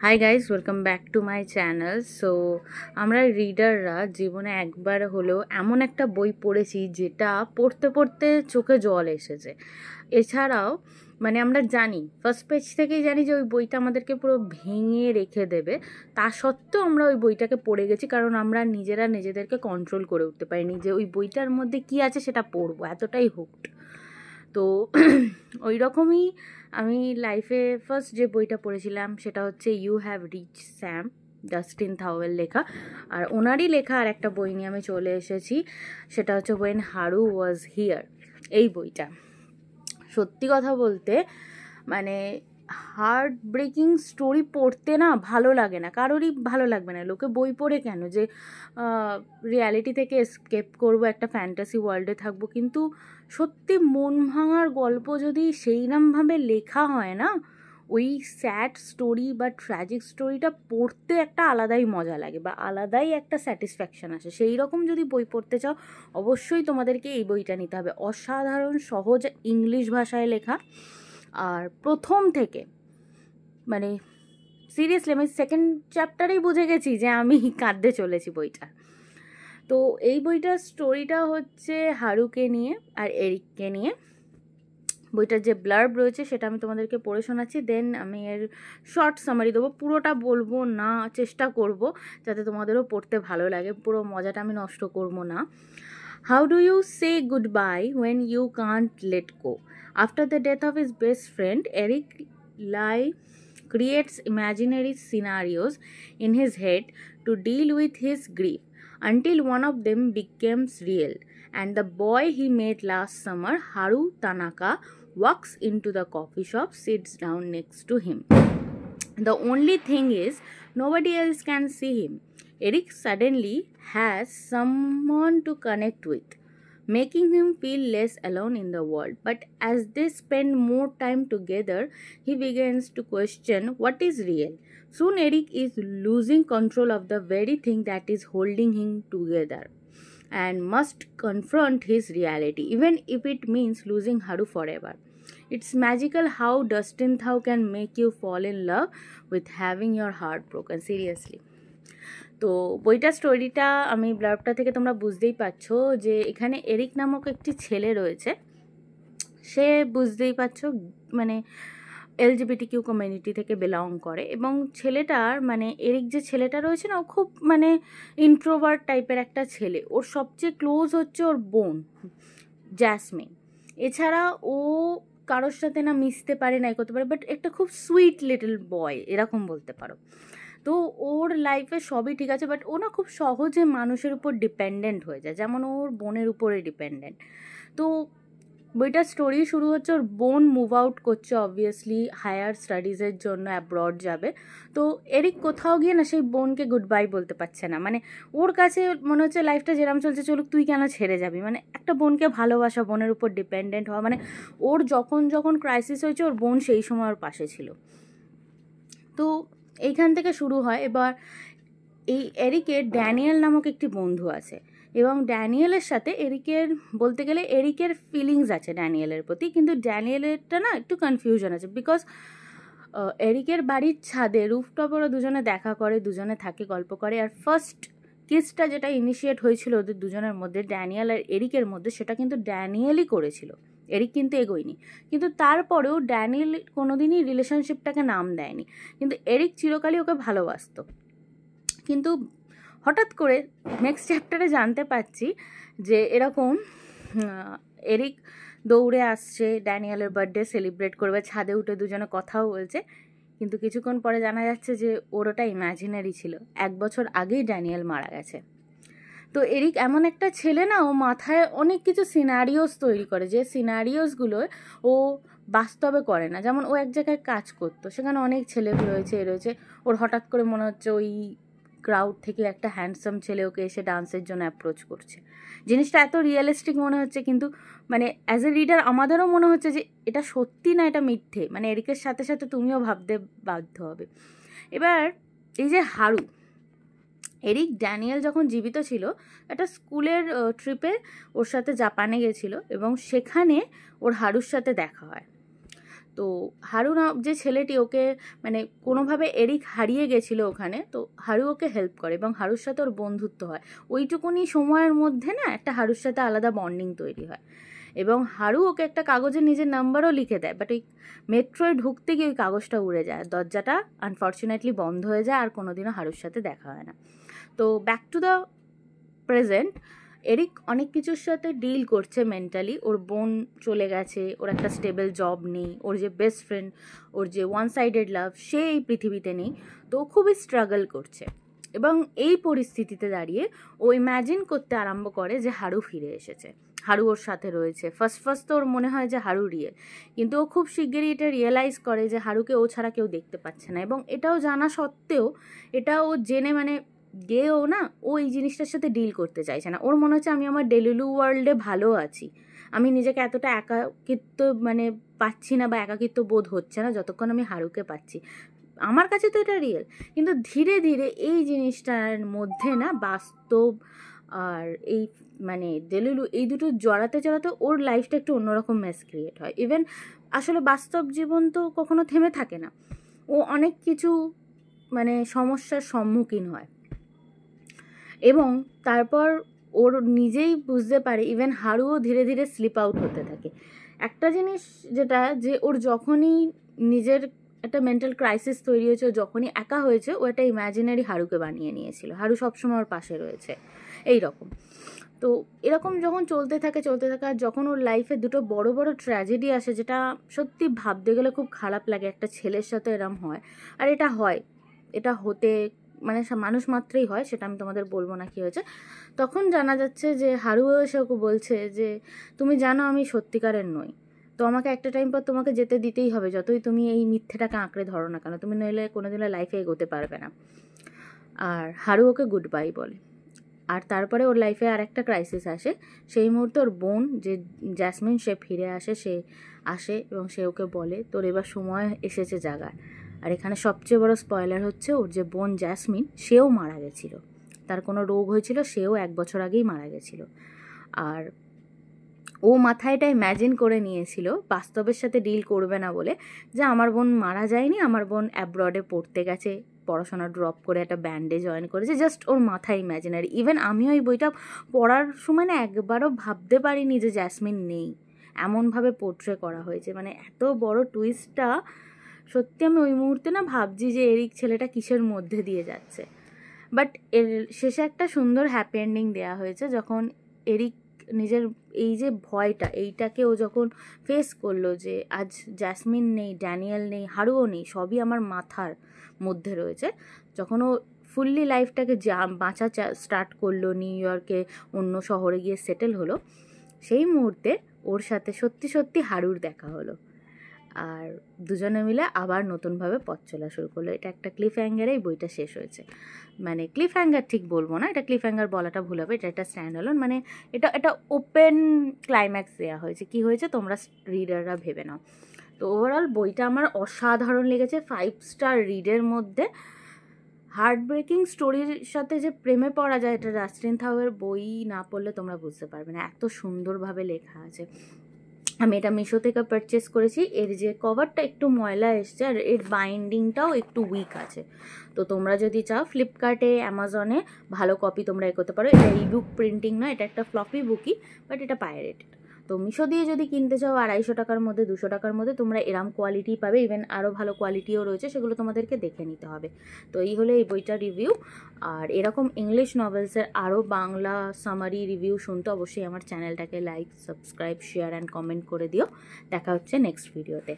Hi guys, welcome back to my channel. So আমরা রিডাররা জীবনে একবার হলেও এমন একটা বই পড়েছি যেটা পড়তে পড়তে চোখে জল এসেছে। এছাড়াও আমরা জানি, ফার্স্ট পেজ থেকেই জানি যে ওই বইটা আমাদেরকে পুরো ভেঙে রেখে দেবে। তা সত্ত্বেও আমরা ওই বইটাকে পড়ে গেছি, কারণ আমরা নিজেরা নিজেদেরকে কন্ট্রোল করে উঠতে পারিনি যে ওই বইটার মধ্যে কী আছে সেটা পড়বো, এতটাই হুকড। তো ওই রকমই আমি লাইফে ফার্স্ট যে বইটা পড়েছিলাম সেটা হচ্ছে you have reach Sam, Dustin Thao লেখা। আর ওনারই লেখা আর একটা বই নিয়ে আমি চলে এসেছি, সেটা হচ্ছে ওয়েন হারু ওয়াজ হিয়ার। এই বইটা সত্যি কথা বলতে হার্ট ব্রেকিং স্টোরি পড়তে না ভালো লাগে না, কারোরই ভালো লাগবে না। লোকে বই পড়ে কেন যে রিয়ালিটি থেকে এসকেপ করবো, একটা ফ্যান্টাসি ওয়ার্ল্ডে থাকবো, কিন্তু সত্যি মন ভাঙার গল্প যদি সেইরকমভাবে লেখা হয় না, ওই স্যাড স্টোরি বা ট্র্যাজিক স্টোরিটা পড়তে একটা আলাদাই মজা লাগে বা আলাদাই একটা স্যাটিসফ্যাকশান আসে। সেই রকম যদি বই পড়তে চাও অবশ্যই তোমাদেরকে এই বইটা নিতে হবে। অসাধারণ সহজ ইংলিশ ভাষায় লেখা, আর প্রথম থেকে সিরিয়াসলি আমি সেকেন্ড চ্যাপ্টারেই বুঝে গেছি যে আমি কাঁদতে চলেছি বইটা। তো এই বইটার স্টোরিটা হচ্ছে হারুকে নিয়ে আর এরিককে নিয়ে। বইটার যে ব্লার্ব রয়েছে সেটা আমি তোমাদেরকে পড়ে শোনাচ্ছি, দেন আমি এর শর্ট সামারি দেবো। পুরোটা বলবো না, চেষ্টা করব যাতে তোমাদেরও পড়তে ভালো লাগে, পুরো মজাটা আমি নষ্ট করবো না। How do you say goodbye when you can't let go? After the death of his best friend, Eric Lai creates imaginary scenarios in his head to deal with his grief until one of them becomes real, and the boy he met last summer, Haru Tanaka, walks into the coffee shop, sits down next to him. The only thing is, nobody else can see him. Eric suddenly has someone to connect with, making him feel less alone in the world. But as they spend more time together, he begins to question what is real. Soon, Eric is losing control of the very thing that is holding him together and must confront his reality, even if it means losing Haru forever. It's magical how Dustin Thau can make you fall in love with having your heart broken. Seriously. তো বইটার স্টোরিটা আমি ব্লার্বটা থেকে তোমরা বুঝতেই পারছো যে এখানে এরিক নামক একটি ছেলে রয়েছে। সে বুঝতেই পারছো LGBTQ কমিউনিটি থেকে বিলং করে, এবং ছেলেটার এরিক যে ছেলেটা রয়েছে না, ও খুব ইন্ট্রোভার্ট টাইপের একটা ছেলে। ওর সবচেয়ে ক্লোজ হচ্ছে ওর বোন জ্যাসমিন। এছাড়া ও কারোর সাথে না মিশতে পারে, নাই করতে পারে, বাট একটা খুব সুইট লিটল বয় এরকম বলতে পারো। তো ওর লাইফে সবই ঠিক আছে, বাট ও না খুব সহজে মানুষের উপর ডিপেন্ডেন্ট হয়ে যায়, যেমন ওর বোনের উপরে ডিপেন্ডেন্ট। তো বইটার স্টোরি শুরু হচ্ছে, ওর বোন মুভ আউট করছে অবভিয়াসলি হায়ার স্টাডিজের জন্য, অ্যাব্রড যাবে। তো এরিক কোথাও গিয়ে না সেই বোনকে গুড বাই বলতে পারছে না। ওর কাছে মনে হচ্ছে লাইফটা যেরকম চলছে চলুক, তুই কেন ছেড়ে যাবি। একটা বোনকে ভালোবাসা, বোনের উপর ডিপেন্ডেন্ট হওয়া, ওর যখন যখন ক্রাইসিস হয়েছে ওর বোন সেই সময় ওর পাশে ছিল। তো এইখান থেকে শুরু হয়। এবার এই এরিকের ড্যানিয়েল নামক একটি বন্ধু আছে, এবং ড্যানিয়েলের সাথে এরিকের বলতে গেলে এরিকের ফিলিংস আছে ড্যানিয়েলের প্রতি, কিন্তু ড্যানিয়েলেরটা না একটু কনফিউশন আছে, বিকজ এরিকের বাড়ির ছাদে রুফটপ ওরা দুজনে দেখা করে, দুজনে থাকে, গল্প করে। আর ফার্স্ট কিসটা যেটা ইনিশিয়েট হয়েছিল ওদের দুজনের মধ্যে, ড্যানিয়েল আর এরিকের মধ্যে, সেটা কিন্তু ড্যানিয়েলই করেছিল, এরিক কিন্তু এগোয়নি। কিন্তু তারপরেও ড্যানিয়েল কোনোদিনই রিলেশনশিপটাকে নাম দেয়নি, কিন্তু এরিক চিরকালই ওকে ভালোবাসত। কিন্তু হঠাৎ করে নেক্সট চ্যাপ্টারে জানতে পারছি যে এরকম এরিক দৌড়ে আসছে ড্যানিয়েলের বার্থডে সেলিব্রেট করবে, ছাদে উঠে দুজনে কথাও বলছে, কিন্তু কিছুক্ষণ পরে জানা যাচ্ছে যে ওর ওটা ইম্যাজিনারি ছিল। 1 বছর আগেই ড্যানিয়েল মারা গেছে। তো এরিক এমন একটা ছেলে না, ও মাথায় অনেক কিছু সিনারিওস তৈরি করে, যে সিনারিওসগুলো ও বাস্তবে করে না। যেমন ও এক জায়গায় কাজ করতো, সেখানে অনেক ছেলে রয়েছে রয়েছে ওর হঠাৎ করে মনে হচ্ছে ওই ক্রাউড থেকে একটা হ্যান্ডসাম ছেলে ওকে এসে ডান্সের জন্য অ্যাপ্রোচ করছে। জিনিসটা এত রিয়েলিস্টিক মনে হচ্ছে, কিন্তু অ্যাজ এ রিডার আমাদেরও মনে হচ্ছে যে এটা সত্যি না, এটা মিথ্যে। এরিকের সাথে সাথে তুমিও ভাবতে বাধ্য হবে। এবার এই যে হারু, এরিক ড্যানিয়েল যখন জীবিত ছিল একটা স্কুলের ট্রিপে ওর সাথে জাপানে গেছিল, এবং সেখানে ওর হারুর সাথে দেখা হয়। তো হারু না যে ছেলেটি, ওকে মানে কোনোভাবে এরিক হারিয়ে গেছিলো ওখানে, তো হারু ওকে হেল্প করে এবং হারুর সাথে ওর বন্ধুত্ব হয়। ওইটুকুনি সময়ের মধ্যে না একটা হারুর সাথে আলাদা বন্ডিং তৈরি হয় এবং হারু ওকে একটা কাগজে নিজের নাম্বারও লিখে দেয়। বাট ওই মেট্রোয় ঢুকতে গিয়ে ওই কাগজটা উড়ে যায়, দরজাটা আনফর্চুনেটলি বন্ধ হয়ে যায়, আর কোনোদিনও হারুর সাথে দেখা হয় না। তো back to the present, Eric অনেক কিছুর সাথে ডিল করছে মেন্টালি। ওর বোন চলে গেছে, ওর একটা স্টেবল জব নেই, ওর যে বেস্ট ফ্রেন্ড, ওর যে ওয়ান সাইডেড লাভ, সে এই পৃথিবীতে নেই। তো ও খুবই স্ট্রাগল করছে এবং এই পরিস্থিতিতে দাঁড়িয়ে ও ইম্যাজিন করতে আরম্ভ করে যে হারু ফিরে এসেছে, হারু ওর সাথে রয়েছে। ফার্স্ট তো ওর মনে হয় যে হারু রিয়েল, কিন্তু ও খুব শিগগিরই এটা রিয়েলাইজ করে যে হারুকে ও ছাড়া কেউ দেখতে পাচ্ছে না। এবং এটাও জানা সত্ত্বেও, এটা ও জেনে মানে গেও না, ও এই জিনিসটার সাথে ডিল করতে চাইছে না। ওর মনে হচ্ছে আমি আমার ডেলুলু ওয়ার্ল্ডে ভালো আছি, আমি নিজেকে এতটা একাকিত্ব মানে পাচ্ছি না বা একাকিত্ব বোধ হচ্ছে না যতক্ষণ আমি হারুকে পাচ্ছি। আমার কাছে তো এটা রিয়েল। কিন্তু ধীরে ধীরে এই জিনিসটার মধ্যে না বাস্তব আর এই মানে ডেলুলু, এই দুটো জড়াতে জড়াতে ওর লাইফটা একটু অন্যরকম মেস ক্রিয়েট হয়। ইভেন আসলে বাস্তব জীবন তো কখনো থেমে থাকে না, ও অনেক কিছু মানে সমস্যার সম্মুখীন হয় এবং তারপর ওর নিজেই বুঝতে পারে। ইভেন হারুও ধীরে ধীরে স্লিপ আউট হতে থাকে। একটা জিনিস যেটা, যে ওর যখনই নিজের একটা মেন্টাল ক্রাইসিস তৈরি হয়েছে, ও যখনই একা হয়েছে, ও একটা ইম্যাজিনারি হারুকে বানিয়ে নিয়েছিল, হারু সবসময় ওর পাশে রয়েছে এই রকম। তো এরকম যখন চলতে থাকে আর যখন ওর লাইফে দুটো বড় বড় ট্র্যাজেডি আসে, যেটা সত্যি ভাবতে গেলে খুব খারাপ লাগে, একটা ছেলের সাথে এরম হয়। আর এটা হয়, এটা হতে মানে মানুষ মাত্রই হয়, সেটা আমি তোমাদের বলবো না কি হয়েছে। তখন জানা যাচ্ছে যে হারুও এসে ওকে বলছে যে তুমি জানো আমি সত্যিকারের নই, তো আমাকে একটা টাইম পর তোমাকে যেতে দিতেই হবে, যতই তুমি এই মিথ্যেটাকে আঁকড়ে ধরো না কেন, তুমি নইলে কোনোদিনও লাইফে এগোতে পারবে না। আর হারু ওকে গুড বাই বলে। আর তারপরে ওর লাইফে আর একটা ক্রাইসিস আসে। সেই মুহূর্তে ওর বোন যে জ্যাসমিন, সে ফিরে আসে, সে আসে এবং সে ওকে বলে তোর এবার সময় এসেছে জাগার। আর এখানে সবচেয়ে বড় স্পয়লার হচ্ছে, ওর যে বোন জ্যাসমিন, সেও মারা গেছিল, তার কোনো রোগ হয়েছিল, সেও 1 বছর আগেই মারা গেছিল। আর ও মাথায় এটা ইম্যাজিন করে নিয়েছিল, বাস্তবের সাথে ডিল করবে না বলে, যে আমার বোন মারা যায়নি, আমার বোন অ্যাব্রডে পড়তে গেছে, পড়াশোনা ড্রপ করে একটা ব্যান্ডে জয়েন করেছে, জাস্ট ওর মাথায় ইম্যাজিনারি। ইভেন আমিও এই বইটা পড়ার সময় না একবারও ভাবতে পারিনি যে জ্যাসমিন নেই, এমনভাবে পোর্ট্রে করা হয়েছে। মানে এত বড় টুইস্টটা সত্যি আমি ওই মুহূর্তে না ভাবছি যে এরিক ছেলেটা কিসের মধ্যে দিয়ে যাচ্ছে। বাট এর শেষে একটা সুন্দর হ্যাপি এন্ডিং দেওয়া হয়েছে, যখন এরিক নিজের এই যে ভয়টা, এইটাকে ও যখন ফেস করলো যে আজ জ্যাসমিন নেই, ড্যানিয়েল নেই, হারুও নেই, সবই আমার মাথার মধ্যে রয়েছে, যখন ও ফুললি লাইফটাকে বাঁচা স্টার্ট করলো, নিউ ইয়র্কে অন্য শহরে গিয়ে সেটেল হলো, সেই মুহূর্তে ওর সাথে সত্যি সত্যি হারুর দেখা হলো। আর দুজনে মিলে আবার নতুনভাবে পথ চলা শুরু করলো। এটা একটা ক্লিফ হ্যাঙ্গারেই বইটা শেষ হয়েছে। মানে ক্লিফ হ্যাঙ্গার ঠিক বলবো না, এটা ক্লিফ হ্যাঙ্গার বলাটা ভুল হবে, এটা একটা স্ট্যান্ড অ্যালোন, মানে এটা ওপেন ক্লাইম্যাক্স দেওয়া হয়েছে। কি হয়েছে তোমরা রিডাররা ভেবে নাও। তো ওভারঅল বইটা আমার অসাধারণ লেগেছে, 5 স্টার রিডের মধ্যে। হার্ট ব্রেকিং স্টোরির সাথে যে প্রেমে পড়া যায়, এটা জাস্টিন থাওয়ের বই না পড়লে তোমরা বুঝতে পারবে না, এত সুন্দরভাবে লেখা আছে। আমি এটা মিশো থেকে পারচেস করেছি। এর যে কভারটা একটু ময়লা এসছে, আর এর বাইন্ডিংটাও একটু উইক আছে। তো তোমরা যদি চাও ফ্লিপকার্টে, অ্যামাজনে ভালো কপি তোমরা করতে পারো। এটা ইবুক প্রিন্টিং নয়, এটা একটা ফ্লপি বুকই, বাট এটা পাইরেটেড। তো মিশো দিয়ে যদি কিনতে চাও 250 টাকার মধ্যে, 200 টাকার মধ্যে তোমরা এরম কোয়ালিটি পাবে। ইভেন আরও ভালো কোয়ালিটিও রয়েছে, সেগুলো তোমাদেরকে দেখে নিতে হবে। তো এই হলো এই বইটার রিভিউ। আর এরকম ইংলিশ নভেলসের আরও বাংলা সামারি রিভিউ শুনতে অবশ্যই আমার চ্যানেলটাকে like, subscribe, share and comment করে দিও। দেখা হচ্ছে নেক্সট ভিডিওতে।